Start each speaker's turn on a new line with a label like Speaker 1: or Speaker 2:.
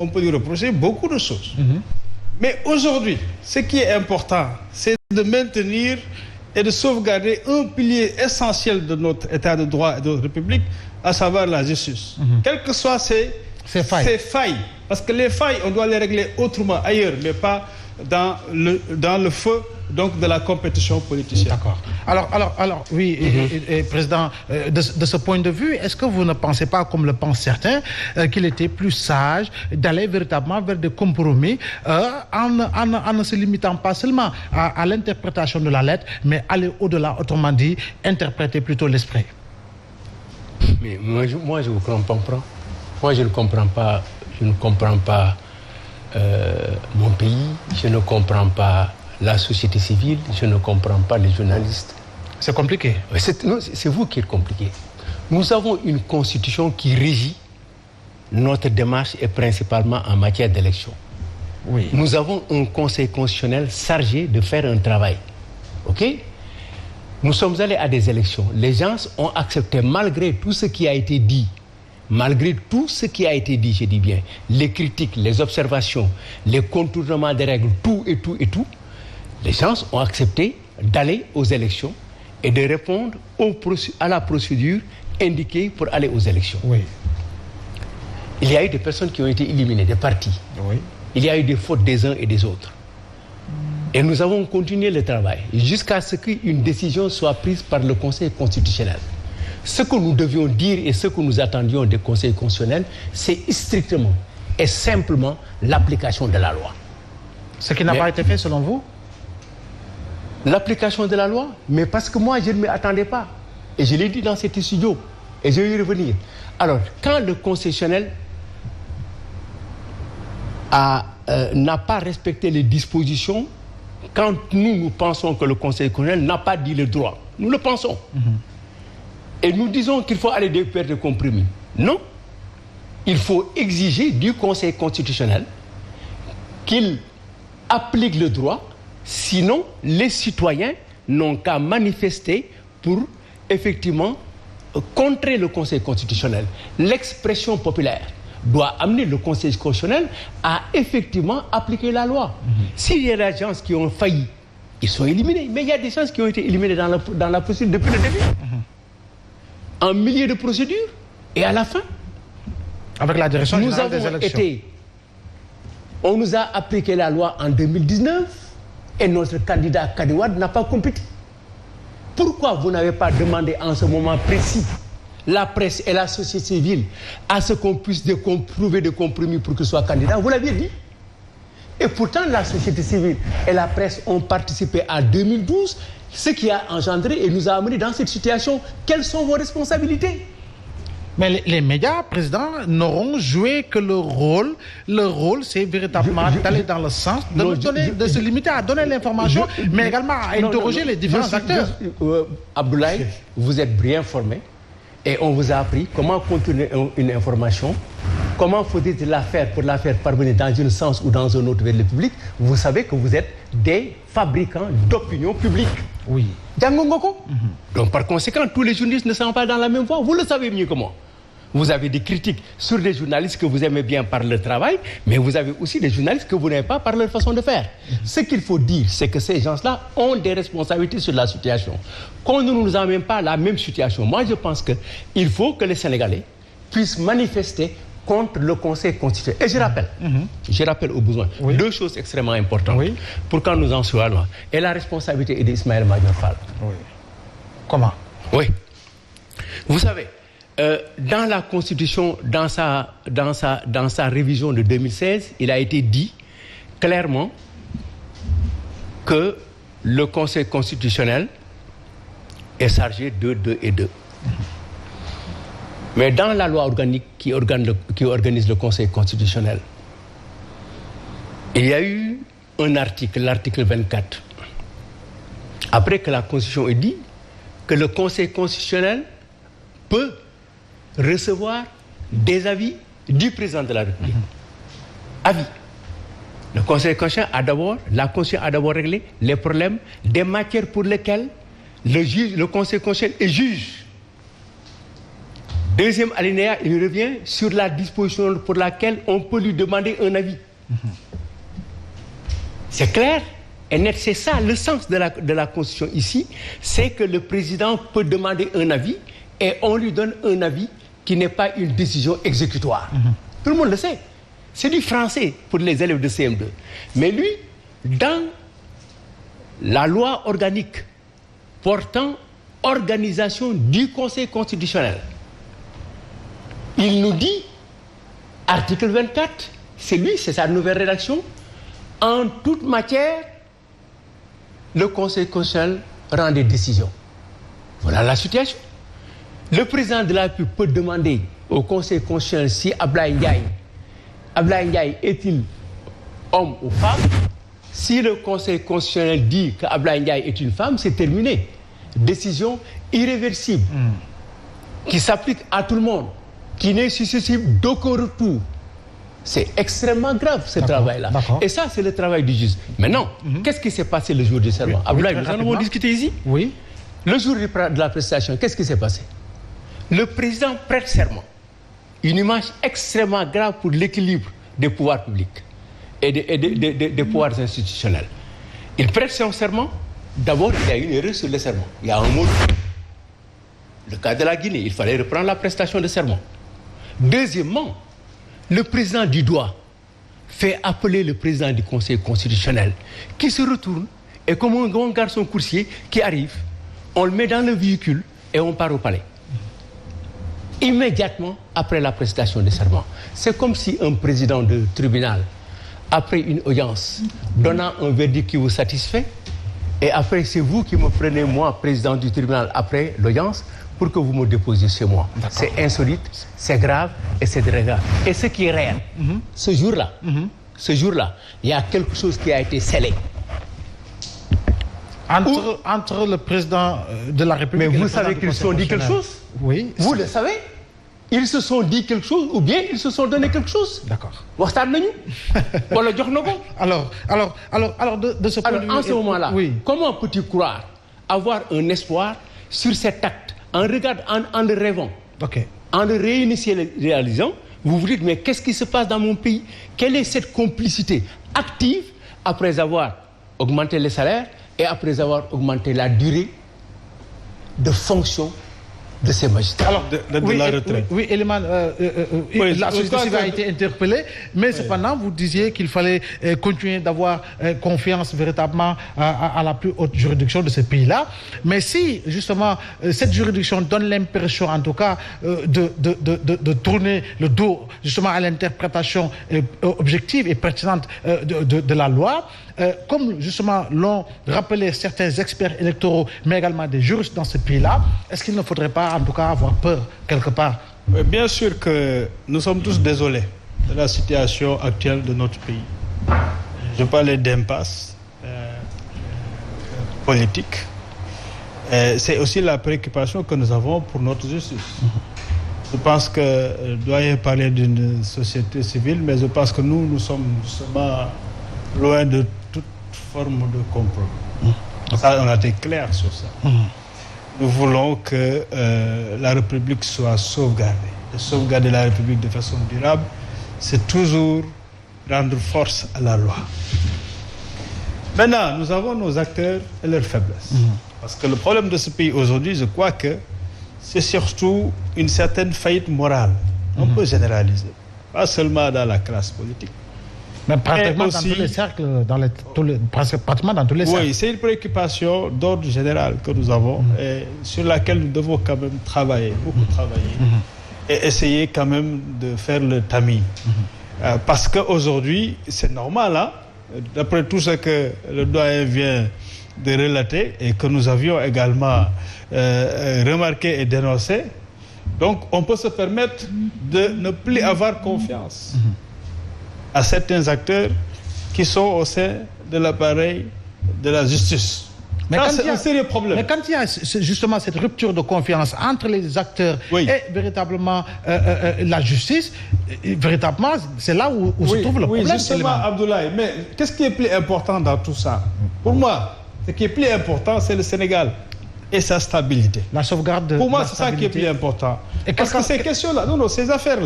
Speaker 1: on peut lui reprocher beaucoup de choses. Mais aujourd'hui, ce qui est important, c'est de maintenir et de sauvegarder un pilier essentiel de notre État de droit et de notre République, à savoir la justice. Quelles que soient ces failles. Parce que les failles, on doit les régler autrement, ailleurs, mais pas dans le feu donc de la compétition politicienne.
Speaker 2: D'accord. Alors oui, et Président, de ce point de vue, est-ce que vous ne pensez pas, comme le pensent certains, qu'il était plus sage d'aller véritablement vers des compromis en ne se limitant pas seulement à l'interprétation de la lettre, mais aller au-delà, autrement dit, interpréter plutôt l'esprit?
Speaker 3: Mais moi, je vous comprends. Moi, je ne comprends pas. Je ne comprends pas mon pays. Je ne comprends pas la société civile. Je ne comprends pas les journalistes.
Speaker 2: C'est compliqué.
Speaker 3: C'est vous qui êtes compliqué. Nous avons une constitution qui régit notre démarche et principalement en matière d'élection.
Speaker 2: Oui.
Speaker 3: Nous avons un conseil constitutionnel chargé de faire un travail. OK? Nous sommes allés à des élections. Les gens ont accepté malgré tout ce qui a été dit. Malgré tout ce qui a été dit, je dis bien, les critiques, les observations, les contournements des règles, tout, les gens ont accepté d'aller aux élections et de répondre à la procédure indiquée pour aller aux élections.
Speaker 2: Oui.
Speaker 3: Il y a eu des personnes qui ont été éliminées, des partis.
Speaker 2: Oui.
Speaker 3: Il y a eu des fautes des uns et des autres. Et nous avons continué le travail jusqu'à ce qu'une décision soit prise par le Conseil constitutionnel. Ce que nous devions dire et ce que nous attendions des conseils constitutionnels, c'est strictement et simplement l'application de la loi.
Speaker 2: Ce qui n'a pas été fait selon vous?
Speaker 3: L'application de la loi, mais parce que moi, je ne m'y attendais pas. Et je l'ai dit dans cet studio. Et je vais y revenir. Alors, quand le constitutionnel n'a pas respecté les dispositions, quand nous pensons que le Conseil constitutionnel n'a pas dit le droit, nous le pensons. Et nous disons qu'il faut aller vers des compromis. Non. Il faut exiger du Conseil constitutionnel qu'il applique le droit, sinon les citoyens n'ont qu'à manifester pour effectivement contrer le Conseil constitutionnel. L'expression populaire doit amener le Conseil constitutionnel à effectivement appliquer la loi. S'il y a des gens qui ont failli, ils sont éliminés. Mais il y a des gens qui ont été éliminés dans la procédure depuis le début. En milieu de procédure et à la fin.
Speaker 2: Avec la direction générale des élections.
Speaker 3: On nous a appliqué la loi en 2019 et notre candidat Kadiwad n'a pas compété. Pourquoi vous n'avez pas demandé en ce moment précis la presse et la société civile à ce qu'on puisse trouver des compromis pour qu'il soit candidat? Vous l'aviez dit. Et pourtant, la société civile et la presse ont participé à 2012, ce qui a engendré et nous a amené dans cette situation. Quelles sont vos responsabilités?
Speaker 2: Mais les médias, Président, n'auront joué que le rôle. Le rôle, c'est véritablement d'aller dans le sens de se limiter à donner l'information, mais également à interroger les différents acteurs.
Speaker 3: Abdoulaye, vous êtes bien formé et on vous a appris comment contourner une information, comment faut-il la faire pour la faire parvenir dans un sens ou dans un autre vers le public. Vous savez que vous êtes des fabricants d'opinion publique.
Speaker 2: Oui.
Speaker 3: Donc par conséquent, tous les journalistes ne sont pas dans la même voie. Vous le savez mieux que moi. Vous avez des critiques sur des journalistes que vous aimez bien par leur travail, mais vous avez aussi des journalistes que vous n'aimez pas par leur façon de faire. Ce qu'il faut dire, c'est que ces gens-là ont des responsabilités sur la situation. Qu'on ne nous amène pas à la même situation. Moi, je pense qu'il faut que les Sénégalais puissent manifester contre le Conseil constitutionnel. Et je rappelle au besoin deux choses extrêmement importantes pour quand nous en soyons là. Et la responsabilité est d'Ismaël Madior Fall.
Speaker 2: Oui. Comment?
Speaker 3: Oui. Vous savez, dans la Constitution, dans sa révision de 2016, il a été dit clairement que le Conseil constitutionnel est chargé de 2 et 2. Mais dans la loi organique qui organise le Conseil constitutionnel, il y a eu un article, l'article 24. Après que la Constitution ait dit que le Conseil constitutionnel peut recevoir des avis du président de la République. Avis. Le Conseil constitutionnel la Constitution a d'abord réglé les problèmes des matières pour lesquelles le Conseil constitutionnel est juge. Deuxième alinéa, il revient sur la disposition pour laquelle on peut lui demander un avis. C'est clair et net, c'est ça le sens de la Constitution ici, c'est que le président peut demander un avis et on lui donne un avis qui n'est pas une décision exécutoire. Tout le monde le sait. C'est du français pour les élèves de CM2. Mais lui, dans la loi organique portant organisation du Conseil constitutionnel, il nous dit, article 24, c'est sa nouvelle rédaction, en toute matière, le Conseil constitutionnel rend des décisions. Voilà la situation. Le président de la République peut demander au Conseil constitutionnel si Abdoulaye Ndiaye est-il homme ou femme. Si le Conseil constitutionnel dit qu'Abdoulaye Ndiaye est une femme, c'est terminé. Décision irréversible qui s'applique à tout le monde, qui n'est susceptible d'aucun retour. C'est extrêmement grave ce travail-là. Et ça, c'est le travail du juge. Maintenant, qu'est-ce qui s'est passé le jour du serment? Abdoulaye, nous en avons discuté ici.
Speaker 2: Oui.
Speaker 3: Le jour de la prestation, qu'est-ce qui s'est passé? Le président prête serment. Une image extrêmement grave pour l'équilibre des pouvoirs publics et des pouvoirs institutionnels. Il prête son serment. D'abord, il y a une erreur sur le serment. Il y a un mot. Le cas de la Guinée, il fallait reprendre la prestation de serment. Deuxièmement, le président du doigt fait appeler le président du Conseil constitutionnel qui se retourne et comme un grand garçon coursier qui arrive, on le met dans le véhicule et on part au palais. Immédiatement après la prestation de serment. C'est comme si un président de tribunal, après une audience, donnant un verdict qui vous satisfait, et après c'est vous qui me prenez, moi, président du tribunal, après l'audience, pour que vous me déposiez chez moi. C'est insolite, c'est grave et c'est très grave. Et ce qui est réel, ce jour-là, il y a quelque chose qui a été scellé.
Speaker 2: Entre le président de la République.
Speaker 3: Mais vous savez qu'ils se sont dit quelque chose?
Speaker 2: Oui.
Speaker 3: Vous le savez? Ils se sont dit quelque chose ou bien ils se sont donné quelque chose?
Speaker 2: D'accord. Alors, de ce point de vue.
Speaker 3: En ce moment-là, comment peux-tu croire avoir un espoir sur cet acte en le rêvant, en le réalisant? Vous vous dites, mais qu'est-ce qui se passe dans mon pays? Quelle est cette complicité active après avoir augmenté les salaires et après avoir augmenté la durée de fonction de ces magistrats?
Speaker 1: Alors, de la retraite.
Speaker 2: Oui, Eliman, la société civile a été interpellée, mais cependant, vous disiez qu'il fallait continuer d'avoir confiance véritablement à la plus haute juridiction de ce pays-là. Mais si, justement, cette juridiction donne l'impression, en tout cas, de tourner le dos, justement, à l'interprétation objective et pertinente de la loi, comme justement l'ont rappelé certains experts électoraux, mais également des juristes dans ce pays-là, est-ce qu'il ne faudrait pas, en tout cas, avoir peur quelque part?
Speaker 1: Bien sûr que nous sommes tous désolés de la situation actuelle de notre pays. Je parlais d'impasse politique. C'est aussi la préoccupation que nous avons pour notre justice. Je pense que doyen parlait d'une société civile, mais je pense que nous sommes justement loin de toute forme de compromis. Ça, on a été clair sur ça. Nous voulons que la République soit sauvegardée. Et sauvegarder la République de façon durable, c'est toujours rendre force à la loi. Maintenant, nous avons nos acteurs et leurs faiblesses. Parce que le problème de ce pays aujourd'hui, je crois que c'est surtout une certaine faillite morale. On peut généraliser. Pas seulement dans la classe politique.
Speaker 2: Mais pratiquement aussi, dans tous les cercles, pratiquement dans tous les cercles.
Speaker 1: Oui, c'est une préoccupation d'ordre général que nous avons et sur laquelle nous devons quand même travailler, beaucoup travailler, et essayer quand même de faire le tamis. Parce qu'aujourd'hui, c'est normal, hein, d'après tout ce que le doyen vient de relater et que nous avions également remarqué et dénoncé, donc on peut se permettre de ne plus avoir confiance à certains acteurs qui sont au sein de l'appareil de la justice.
Speaker 2: Mais
Speaker 1: c'est un sérieux problème.
Speaker 2: Mais quand il y a justement cette rupture de confiance entre les acteurs et véritablement la justice, véritablement, c'est là où se trouve le problème.
Speaker 1: Oui, justement, Abdoulaye, mais qu'est-ce qui est plus important dans tout ça? Pour moi, ce qui est plus important, c'est le Sénégal. et sa stabilité.
Speaker 2: La sauvegarde de
Speaker 1: Pour moi,
Speaker 2: la
Speaker 1: c'est ça qui est plus important.
Speaker 2: Et
Speaker 1: Parce que ces questions-là, non, ces affaires-là,